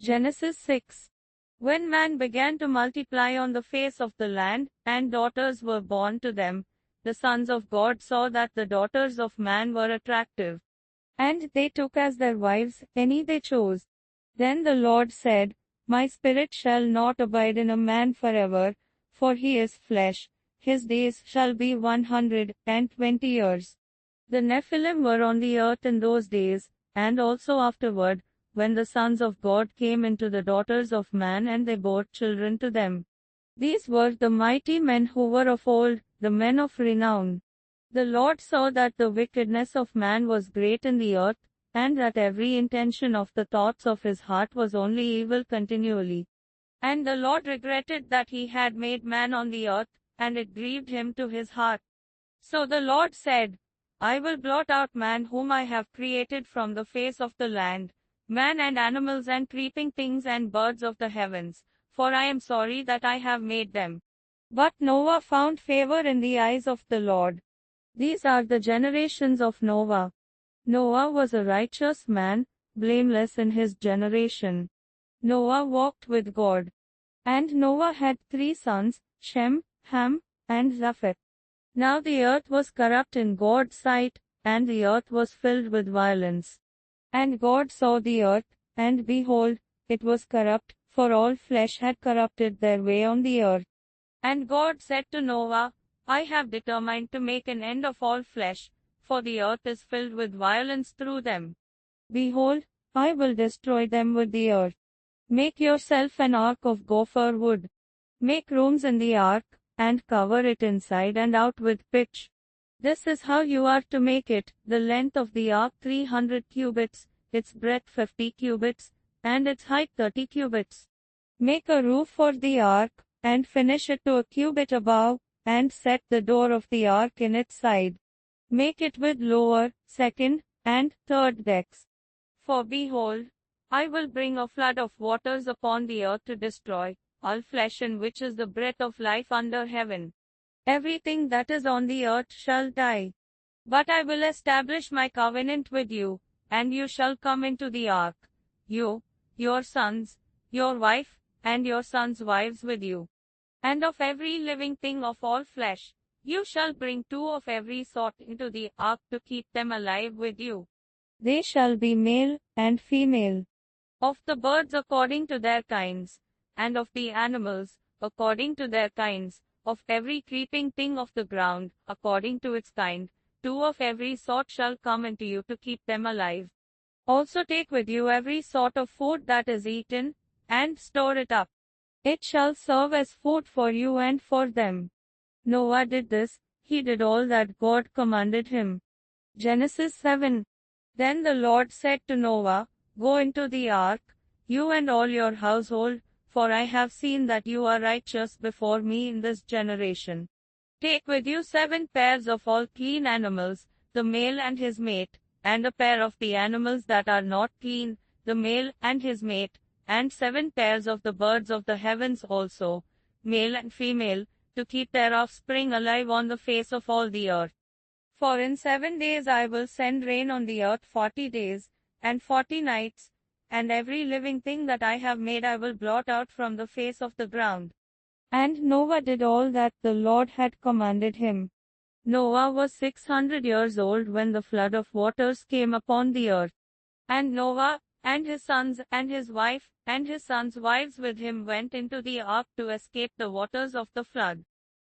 Genesis 6. When man began to multiply on the face of the land, and daughters were born to them, the sons of God saw that the daughters of man were attractive. And they took as their wives any they chose. Then the Lord said, My spirit shall not abide in a man forever, for he is flesh, his days shall be 120 years. The Nephilim were on the earth in those days, and also afterward, when the sons of God came into the daughters of man and they bore children to them. These were the mighty men who were of old, the men of renown. The Lord saw that the wickedness of man was great in the earth, and that every intention of the thoughts of his heart was only evil continually. And the Lord regretted that he had made man on the earth, and it grieved him to his heart. So the Lord said, I will blot out man whom I have created from the face of the land, man and animals and creeping things and birds of the heavens, for I am sorry that I have made them. But Noah found favor in the eyes of the Lord. These are the generations of Noah. Noah was a righteous man, blameless in his generation. Noah walked with God. And Noah had 3 sons, Shem, Ham, and Japheth. Now the earth was corrupt in God's sight, and the earth was filled with violence. And God saw the earth, and behold, it was corrupt, for all flesh had corrupted their way on the earth. And God said to Noah, I have determined to make an end of all flesh, for the earth is filled with violence through them. Behold, I will destroy them with the earth. Make yourself an ark of gopher wood. Make rooms in the ark, and cover it inside and out with pitch. This is how you are to make it: the length of the ark 300 cubits, its breadth 50 cubits, and its height 30 cubits. Make a roof for the ark, and finish it to a cubit above, and set the door of the ark in its side. Make it with lower, second, and third decks. For behold, I will bring a flood of waters upon the earth to destroy all flesh, in which is the breath of life under heaven. Everything that is on the earth shall die. But I will establish my covenant with you, and you shall come into the ark, you, your sons, your wife, and your sons' wives with you. And of every living thing of all flesh, you shall bring 2 of every sort into the ark to keep them alive with you. They shall be male and female. Of the birds according to their kinds, and of the animals, according to their kinds, of every creeping thing of the ground, according to its kind, 2 of every sort shall come into you to keep them alive. Also take with you every sort of food that is eaten, and store it up. It shall serve as food for you and for them. Noah did this, he did all that God commanded him. Genesis 7. Then the Lord said to Noah, Go into the ark, you and all your household, for I have seen that you are righteous before me in this generation. Take with you 7 pairs of all clean animals, the male and his mate, and a pair of the animals that are not clean, the male and his mate, and 7 pairs of the birds of the heavens also, male and female, to keep their offspring alive on the face of all the earth. For in 7 days I will send rain on the earth 40 days, and 40 nights, and every living thing that I have made I will blot out from the face of the ground. And Noah did all that the Lord had commanded him. Noah was 600 years old when the flood of waters came upon the earth. And Noah, and his sons, and his wife, and his sons' wives with him went into the ark to escape the waters of the flood.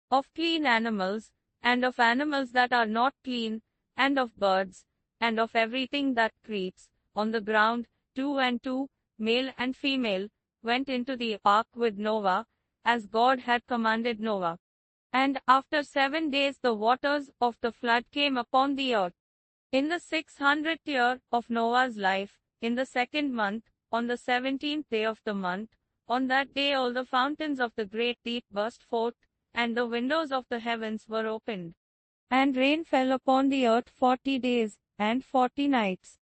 Of clean animals, and of animals that are not clean, and of birds, and of everything that creeps on the ground, 2 and 2, male and female, went into the ark with Noah, as God had commanded Noah. And after 7 days the waters of the flood came upon the earth. In the 600th year of Noah's life, in the 2nd month, on the 17th day of the month, on that day all the fountains of the great deep burst forth, and the windows of the heavens were opened. And rain fell upon the earth 40 days, and 40 nights.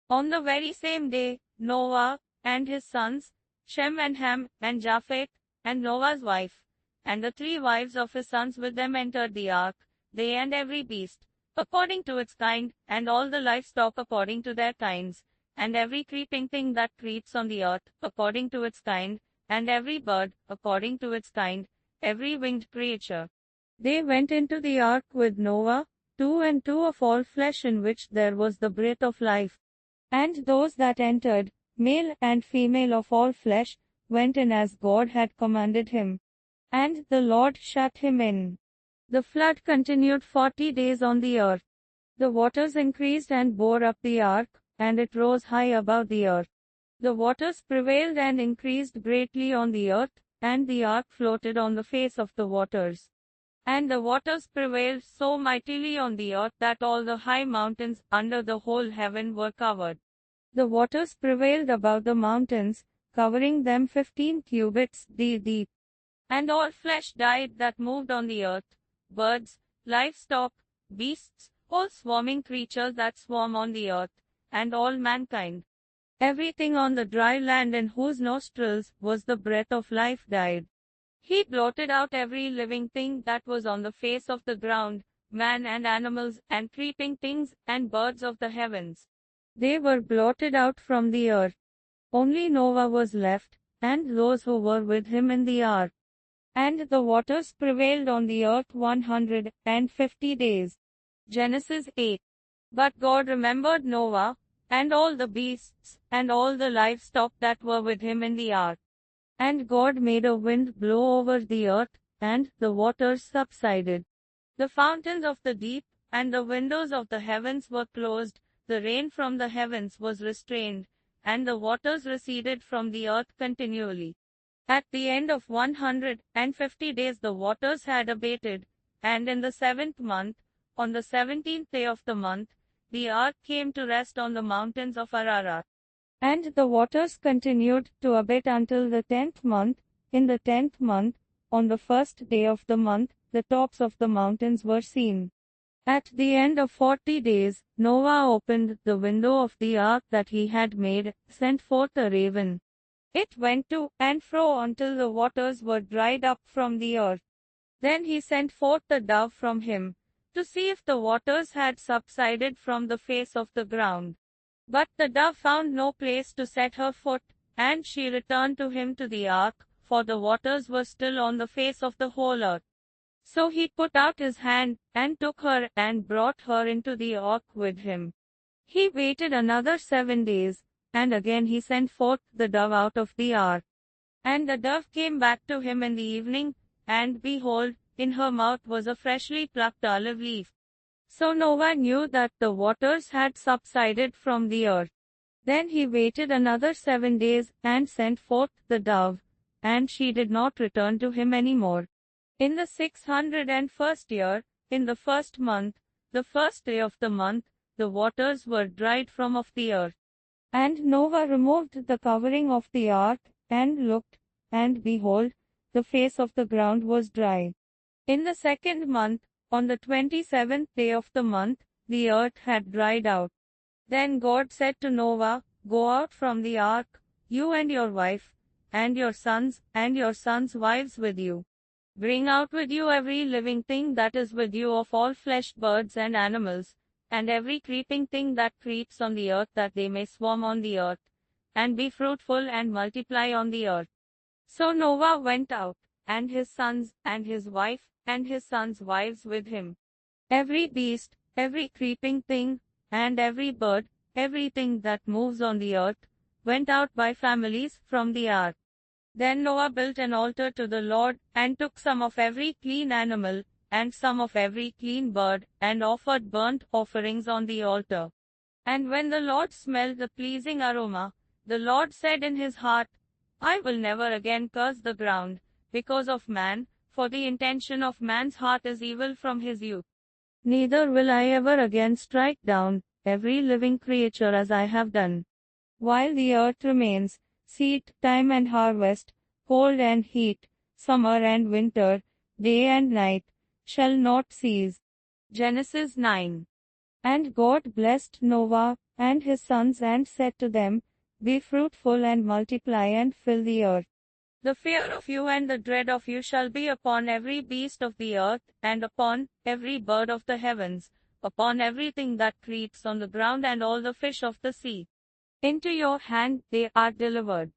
On the very same day, Noah, and his sons, Shem and Ham, and Japheth, and Noah's wife, and the 3 wives of his sons with them entered the ark, they and every beast, according to its kind, and all the livestock according to their kinds, and every creeping thing that creeps on the earth, according to its kind, and every bird, according to its kind, every winged creature. They went into the ark with Noah, 2 and 2 of all flesh, in which there was the breath of life. And those that entered, male and female of all flesh, went in as God had commanded him. And the Lord shut him in. The flood continued 40 days on the earth. The waters increased and bore up the ark, and it rose high above the earth. The waters prevailed and increased greatly on the earth, and the ark floated on the face of the waters. And the waters prevailed so mightily on the earth that all the high mountains under the whole heaven were covered. The waters prevailed above the mountains, covering them 15 cubits deep. And all flesh died that moved on the earth, birds, livestock, beasts, all swarming creatures that swarm on the earth, and all mankind. Everything on the dry land in whose nostrils was the breath of life died. He blotted out every living thing that was on the face of the ground, man and animals and creeping things and birds of the heavens. They were blotted out from the earth. Only Noah was left, and those who were with him in the ark. And the waters prevailed on the earth 150 days. Genesis 8. But God remembered Noah, and all the beasts, and all the livestock that were with him in the ark. And God made a wind blow over the earth, and the waters subsided. The fountains of the deep, and the windows of the heavens were closed, the rain from the heavens was restrained, and the waters receded from the earth continually. At the end of 150 days the waters had abated, and in the 7th month, on the 17th day of the month, the ark came to rest on the mountains of Ararat. And the waters continued to abate until the 10th month. In the 10th month, on the 1st day of the month, the tops of the mountains were seen. At the end of 40 days, Noah opened the window of the ark that he had made, sent forth a raven. It went to and fro until the waters were dried up from the earth. Then he sent forth the dove from him, to see if the waters had subsided from the face of the ground. But the dove found no place to set her foot, and she returned to him to the ark, for the waters were still on the face of the whole earth. So he put out his hand, and took her, and brought her into the ark with him. He waited another 7 days, and again he sent forth the dove out of the ark. And the dove came back to him in the evening, and behold, in her mouth was a freshly plucked olive leaf. So Noah knew that the waters had subsided from the earth. Then he waited another 7 days, and sent forth the dove, and she did not return to him any more. In the 601st year, in the 1st month, the 1st day of the month, the waters were dried from off the earth. And Noah removed the covering of the ark, and looked, and behold, the face of the ground was dry. In the 2nd month, on the 27th day of the month, the earth had dried out. Then God said to Noah, Go out from the ark, you and your wife, and your sons wives with you. Bring out with you every living thing that is with you of all flesh, birds and animals, and every creeping thing that creeps on the earth, that they may swarm on the earth, and be fruitful and multiply on the earth. So Noah went out, and his sons, and his wife, and his sons' wives with him. Every beast, every creeping thing, and every bird, everything that moves on the earth, went out by families from the ark. Then Noah built an altar to the Lord, and took some of every clean animal, and some of every clean bird, and offered burnt offerings on the altar. And when the Lord smelled the pleasing aroma, the Lord said in his heart, I will never again curse the ground, because of man, for the intention of man's heart is evil from his youth. Neither will I ever again strike down every living creature as I have done. While the earth remains, seed time and harvest, cold and heat, summer and winter, day and night, shall not cease. Genesis 9. And God blessed Noah and his sons and said to them, Be fruitful and multiply and fill the earth. The fear of you and the dread of you shall be upon every beast of the earth, and upon every bird of the heavens, upon everything that creeps on the ground and all the fish of the sea. Into your hand they are delivered.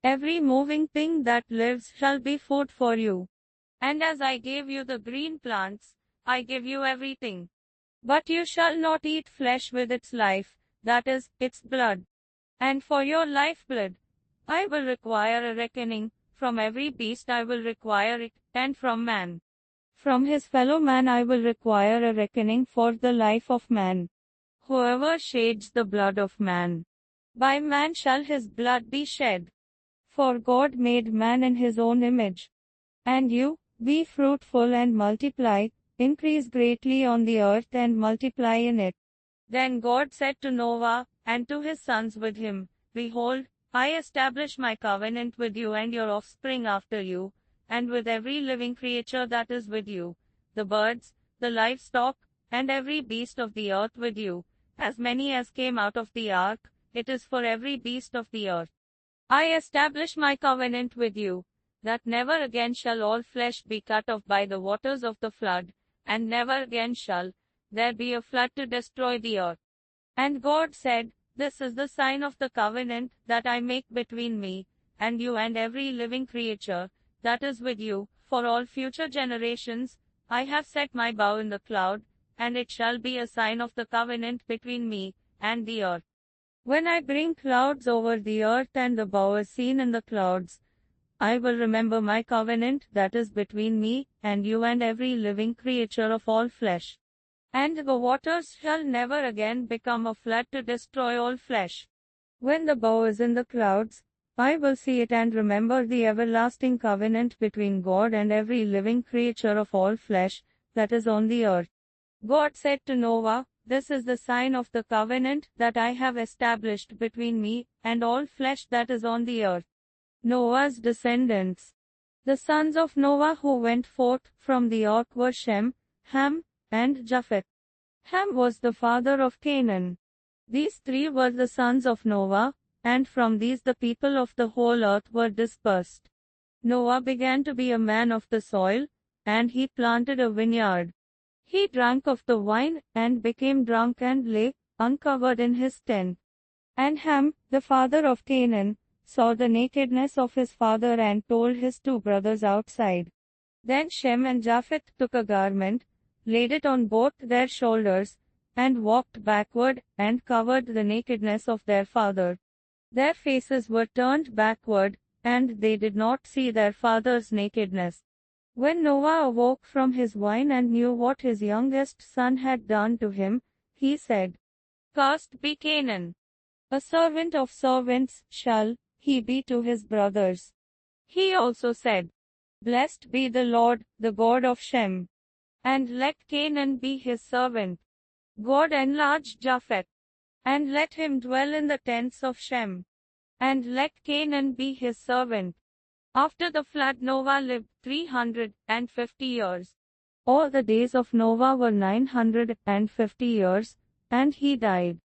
Every moving thing that lives shall be food for you. And as I gave you the green plants, I give you everything. But you shall not eat flesh with its life, that is, its blood. And for your lifeblood, I will require a reckoning, from every beast I will require it, and from man. From his fellow man I will require a reckoning for the life of man. Whoever sheds the blood of man, by man shall his blood be shed. For God made man in his own image. And you, be fruitful and multiply, increase greatly on the earth and multiply in it. Then God said to Noah, and to his sons with him, Behold, I establish my covenant with you and your offspring after you, and with every living creature that is with you, the birds, the livestock, and every beast of the earth with you, as many as came out of the ark, it is for every beast of the earth. I establish my covenant with you, that never again shall all flesh be cut off by the waters of the flood, and never again shall there be a flood to destroy the earth. And God said, This is the sign of the covenant that I make between me, and you and every living creature that is with you, for all future generations. I have set my bow in the cloud, and it shall be a sign of the covenant between me and the earth. When I bring clouds over the earth and the bow is seen in the clouds, I will remember my covenant that is between me and you and every living creature of all flesh. And the waters shall never again become a flood to destroy all flesh. When the bow is in the clouds, I will see it and remember the everlasting covenant between God and every living creature of all flesh that is on the earth. God said to Noah, This is the sign of the covenant that I have established between me and all flesh that is on the earth. Noah's descendants. The sons of Noah who went forth from the ark were Shem, Ham, and Japheth. Ham was the father of Canaan. These three were the sons of Noah, and from these the people of the whole earth were dispersed. Noah began to be a man of the soil, and he planted a vineyard. He drank of the wine, and became drunk and lay uncovered in his tent. And Ham, the father of Canaan, saw the nakedness of his father and told his two brothers outside. Then Shem and Japheth took a garment, laid it on both their shoulders, and walked backward, and covered the nakedness of their father. Their faces were turned backward, and they did not see their father's nakedness. When Noah awoke from his wine and knew what his youngest son had done to him, he said, Cursed be Canaan. A servant of servants shall he be to his brothers. He also said, Blessed be the Lord, the God of Shem. And let Canaan be his servant. God enlarge Japheth, and let him dwell in the tents of Shem. And let Canaan be his servant. After the flood Noah lived 350 years. All the days of Noah were 950 years, and he died.